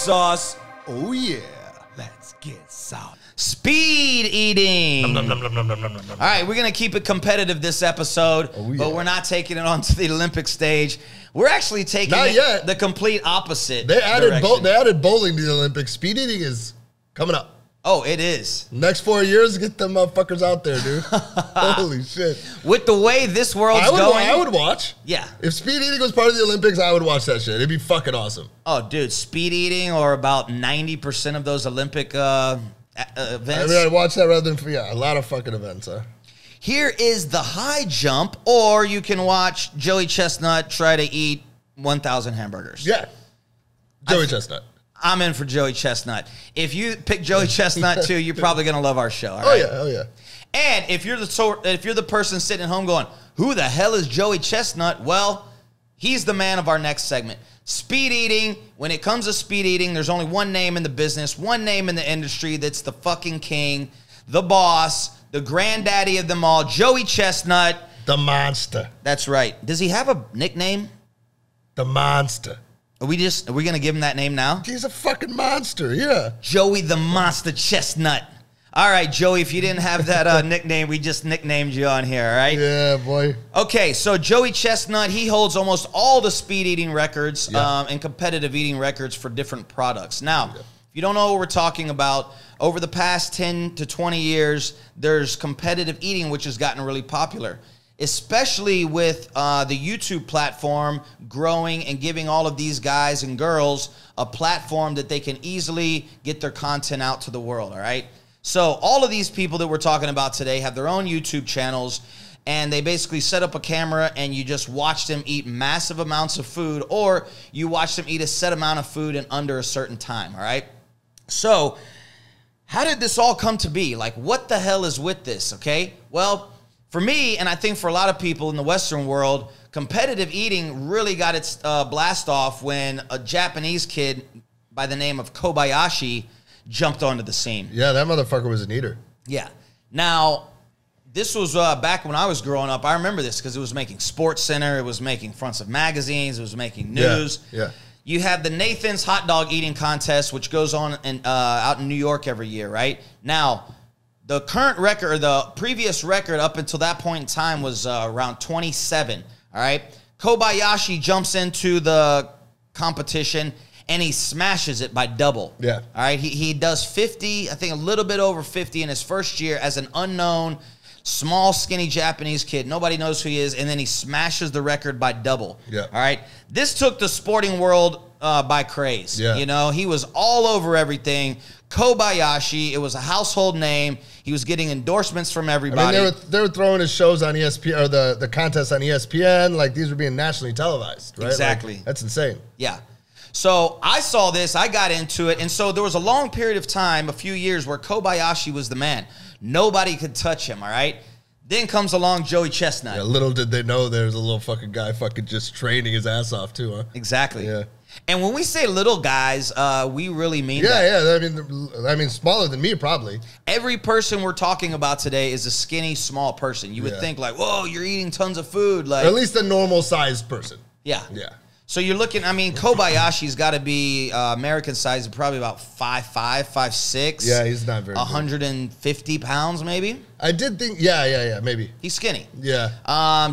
sauce. Oh, yeah. Let's get salty. Speed eating. All right, we're going to keep it competitive this episode, but we're not taking it onto the Olympic stage. We're actually taking the complete opposite direction. They added bowling to the Olympics. Speed eating is coming up. Oh, it is. Next 4 years, get them motherfuckers out there, dude. Holy shit. With the way this world's going. I would watch. Yeah. If speed eating was part of the Olympics, I would watch that shit. It'd be fucking awesome. Oh, dude, speed eating or about 90% of those Olympic events. I mean, I'd watch that rather than, a lot of fucking events, huh? Here is the high jump, or you can watch Joey Chesnut try to eat 1,000 hamburgers. Yeah. Joey Chesnut. I'm in for Joey Chesnut. If you pick Joey Chesnut too, you're probably gonna love our show. All right? Yeah, oh yeah. And if you're the person sitting at home going, "Who the hell is Joey Chesnut?" Well, he's the man of our next segment. Speed eating. When it comes to speed eating, there's only one name in the business, one name in the industry that's the fucking king, the boss, the granddaddy of them all, Joey Chesnut, the monster. That's right. Does he have a nickname? The monster. Are we going to give him that name now? He's a fucking monster, yeah. Joey the Monster Chesnut. All right, Joey, if you didn't have that nickname, we just nicknamed you on here, all right? Yeah, boy. Okay, so Joey Chesnut, he holds almost all the speed eating records and competitive eating records for different products. Now, if you don't know what we're talking about, over the past 10 to 20 years, there's competitive eating, which has gotten really popular, especially with the YouTube platform growing and giving all of these guys and girls a platform that they can easily get their content out to the world, all right? So all of these people that we're talking about today have their own YouTube channels, and they basically set up a camera and you just watch them eat massive amounts of food, or you watch them eat a set amount of food in under a certain time, all right? So how did this all come to be? Like, what the hell is with this, okay? Well, for me, and I think for a lot of people in the Western world, competitive eating really got its blast off when a Japanese kid by the name of Kobayashi jumped onto the scene. Yeah, that motherfucker was an eater. Yeah. Now, this was back when I was growing up. I remember this because it was making Sports Center. It was making fronts of magazines. It was making news. Yeah. You have the Nathan's hot dog eating contest, which goes on out in New York every year, right? Now, the current record, or the previous record up until that point in time was around 27, all right? Kobayashi jumps into the competition, and he smashes it by double. Yeah. All right, he does 50, I think a little bit over 50 in his first year as an unknown, small, skinny Japanese kid. Nobody knows who he is, and then he smashes the record by double. Yeah. All right, this took the sporting world by craze. Yeah. You know, he was all over everything. Kobayashi, it was a household name. He was getting endorsements from everybody. I mean, they were throwing his shows on ESPN, or the contest on ESPN. Like, these were being nationally televised, right? Exactly. Like, that's insane. Yeah. So I saw this, I got into it, and so there was a long period of time, a few years, where Kobayashi was the man. Nobody could touch him, all right? Then comes along Joey Chesnut. Yeah, little did they know there's a little fucking guy fucking just training his ass off too, huh? Exactly. Yeah. And when we say little guys, we really mean that. Yeah. I mean, smaller than me, probably. Every person we're talking about today is a skinny, small person. You would think like, whoa, you're eating tons of food. Like, or at least a normal-sized person. Yeah. Yeah. So you're looking, I mean, Kobayashi's got to be American size, probably about 5'5", 5'6". Yeah, he's not very 150 pounds, maybe. I did think, maybe. He's skinny. Yeah.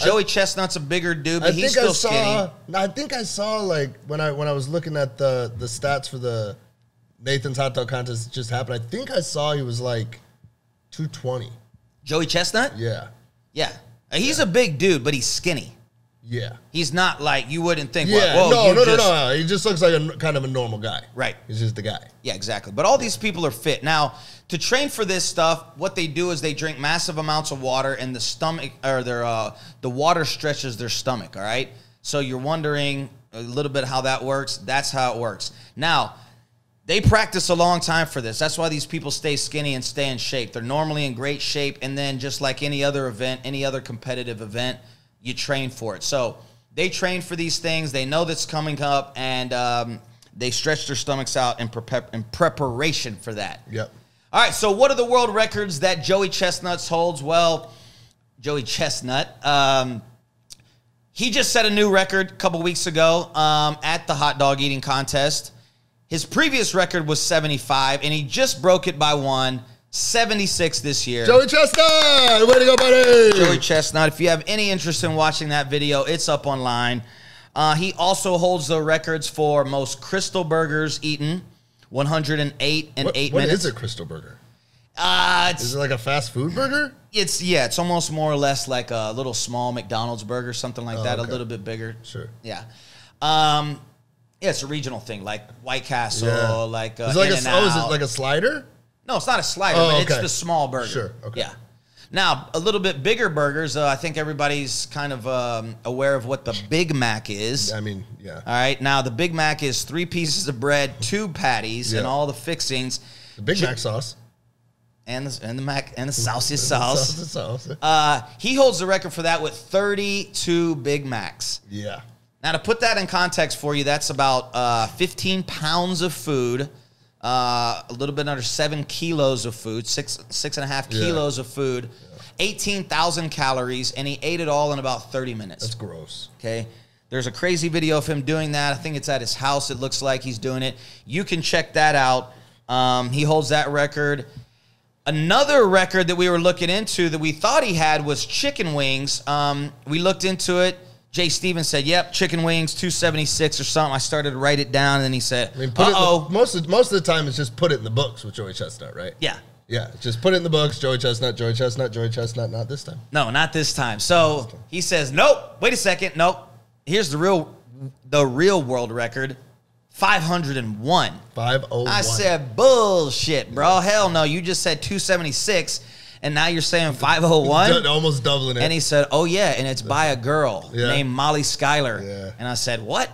Joey Chestnut's a bigger dude, but he's still skinny. I think I saw, like, when I was looking at the stats for the Nathan's hot dog contest that just happened, I think I saw he was, like, 220. Joey Chestnut? Yeah. Yeah. He's a big dude, but he's skinny. Yeah. He's not like, you wouldn't think, yeah. whoa, no. He just looks like a kind of a normal guy. Right. He's just the guy. Yeah, exactly. But all these people are fit. Now, to train for this stuff, what they do is they drink massive amounts of water, and the stomach, or the water stretches their stomach, all right? So you're wondering a little bit how that works. That's how it works. Now, they practice a long time for this. That's why these people stay skinny and stay in shape. They're normally in great shape, and then just like any other event, any other competitive event, you train for it. So they train for these things. They know that's coming up, and they stretch their stomachs out in preparation for that. Yep. All right, so what are the world records that Joey Chestnut holds? Well, Joey Chestnut, he just set a new record a couple weeks ago at the hot dog eating contest. His previous record was 75, and he just broke it by one. 76 this year. Joey Chesnut! Way to go, buddy! Joey Chesnut. If you have any interest in watching that video, it's up online. He also holds the records for most Crystal Burgers eaten, 108 in 8 minutes. What is a Crystal Burger? Is it like a fast food burger? It's almost more or less like a little small McDonald's burger, something like that, okay. A little bit bigger. Sure. Yeah. Yeah, it's a regional thing, like White Castle, like is it like In-N-Out. is it like a slider? No, it's not a slider, but it's the small burger. Sure, okay. Yeah. Now, a little bit bigger burgers, I think everybody's kind of aware of what the Big Mac is. I mean, yeah. All right. Now, the Big Mac is 3 pieces of bread, 2 patties, and all the fixings. The Big Mac sauce. And the mac and the saucy sauce. The sauce. He holds the record for that with 32 Big Macs. Yeah. Now, to put that in context for you, that's about 15 pounds of food, a little bit under 7 kilos of food, 6.5 kilos of food, 18,000 calories, and he ate it all in about 30 minutes. That's gross. Okay. There's a crazy video of him doing that. I think it's at his house. It looks like he's doing it. You can check that out. He holds that record. Another record that we were looking into that we thought he had was chicken wings. We looked into it. Jay Stevens said, yep, chicken wings, 276 or something. I started to write it down, and then he said, most of the time it's just put it in the books with Joey Chestnut, right? Yeah. Yeah, just put it in the books, Joey Chestnut, Joey Chestnut, Joey Chestnut, not this time. No, not this time. So he says, nope, wait a second, nope. Here's the real world record. 501. 501. I said, bullshit, bro. Hell no. You just said 276, and now you're saying 501? Almost doubling it. And he said, oh, yeah, and it's by a girl named Molly Schuyler. Yeah. And I said, what?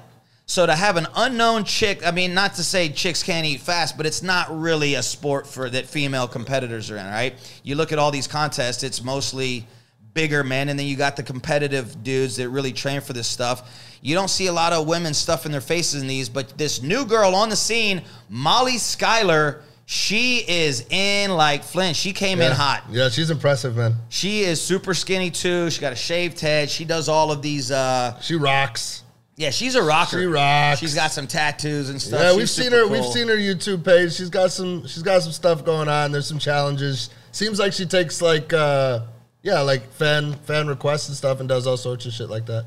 So to have an unknown chick, I mean, not to say chicks can't eat fast, but it's not really a sport that female competitors are in, right? You look at all these contests, it's mostly bigger men, and then you got the competitive dudes that really train for this stuff. You don't see a lot of women stuffing their faces in these, but this new girl on the scene, Molly Schuyler, she is in like Flint. She came in hot. Yeah, she's impressive, man. She is super skinny, too. She got a shaved head. She does all of these. She rocks. Yeah, she's a rocker. She rocks. She's got some tattoos and stuff. Yeah, We've seen her YouTube page. She's got some stuff going on. There's some challenges. Seems like she takes like fan requests and stuff and does all sorts of shit like that.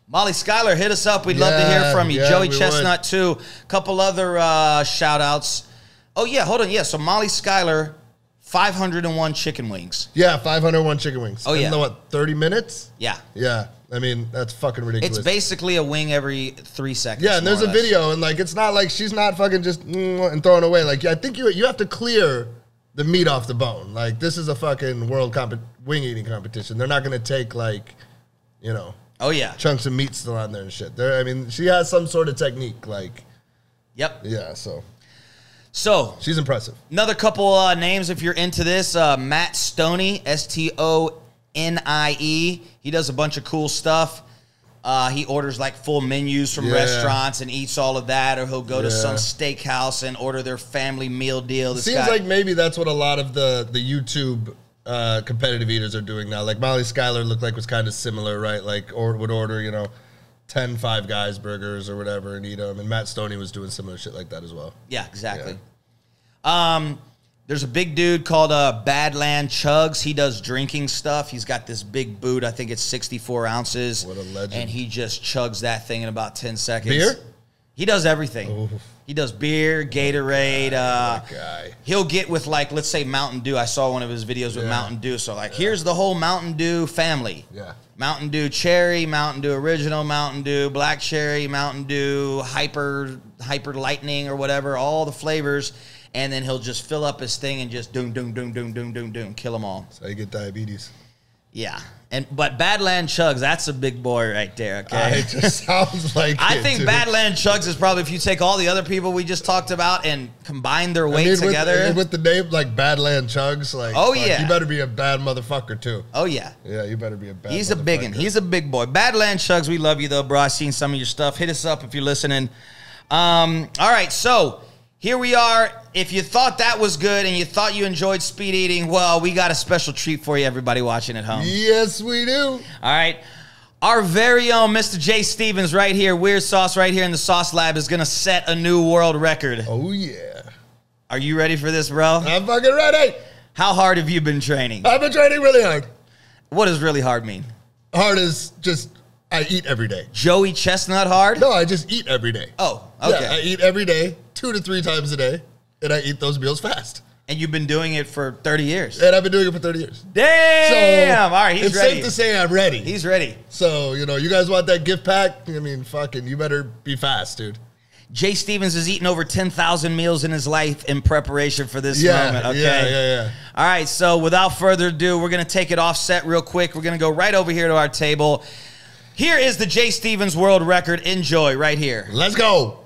Molly Schuyler, hit us up. We'd love to hear from you. Joey Chestnut, too. A couple other shout-outs. Oh, yeah, hold on. Yeah, so Molly Schuyler, 501 chicken wings. Yeah, 501 chicken wings. Oh, yeah. In what, 30 minutes? Yeah. Yeah. I mean, that's fucking ridiculous. It's basically a wing every 3 seconds. Yeah, and there's a video, and, like, it's not like she's not fucking just and throwing away. Like, I think you have to clear the meat off the bone. Like, this is a fucking world wing eating competition. They're not going to take, like, oh, yeah. chunks of meat still on there and shit. I mean, she has some sort of technique, like. Yep. Yeah, so she's impressive. Another couple names if you're into this. Matt Stoney, Stonie. He does a bunch of cool stuff. He orders like full menus from restaurants and eats all of that, or he'll go to some steakhouse and order their family meal deal. Seems like maybe that's what a lot of the YouTube competitive eaters are doing now. Like Molly Schuyler looked like was kind of similar, right? Like, or would order 10 Five Guys burgers or whatever and eat them. And Matt Stoney was doing similar shit like that as well. Yeah, exactly. Yeah. There's a big dude called Badland Chugs. He does drinking stuff. He's got this big boot. I think it's 64 ounces. What a legend. And he just chugs that thing in about 10 seconds. Beer? He does everything. Ooh. He does beer, Gatorade. Guy. He'll get with, like, let's say Mountain Dew. I saw one of his videos with Mountain Dew. So, like, here's the whole Mountain Dew family. Yeah. Mountain Dew Cherry, Mountain Dew Original, Mountain Dew Black Cherry, Mountain Dew Hyper Lightning or whatever, all the flavors. And then he'll just fill up his thing and just doom, kill them all. That's how you get diabetes. Yeah. But Badland Chugs, that's a big boy right there, okay? It just sounds like I think Badland Chugs is probably, if you take all the other people we just talked about and combine their weight together. With the name like Badland Chugs, like, you better be a bad motherfucker too. Oh, yeah. Yeah, you better be a bad He's a big one. He's a big boy. Badland Chugs, we love you though, bro. I've seen some of your stuff. Hit us up if you're listening. All right, so here we are. If you thought that was good and you thought you enjoyed speed eating, well, we got a special treat for you, everybody watching at home. Yes, we do. All right. Our very own Mr. Jay Stevens right here, Weird Sauce right here in the Sauce Lab, is going to set a new world record. Oh, yeah. Are you ready for this, bro? I'm fucking ready. How hard have you been training? I've been training really hard. What does really hard mean? Hard is just, I eat every day. Joey Chestnut hard? No, I just eat every day. Oh, okay. Yeah, I eat every day, 2 to 3 times a day, and I eat those meals fast. And you've been doing it for 30 years. And I've been doing it for 30 years. Damn! All right, he's ready. It's safe to say I'm ready. He's ready. So, you know, you guys want that gift pack? I mean, fucking, you better be fast, dude. Jay Stevens has eaten over 10,000 meals in his life in preparation for this moment, okay? Yeah. All right, so without further ado, we're going to take it offset real quick. We're going to go right over here to our table. Here is the Jay Stevens world record. Enjoy right here. Let's go.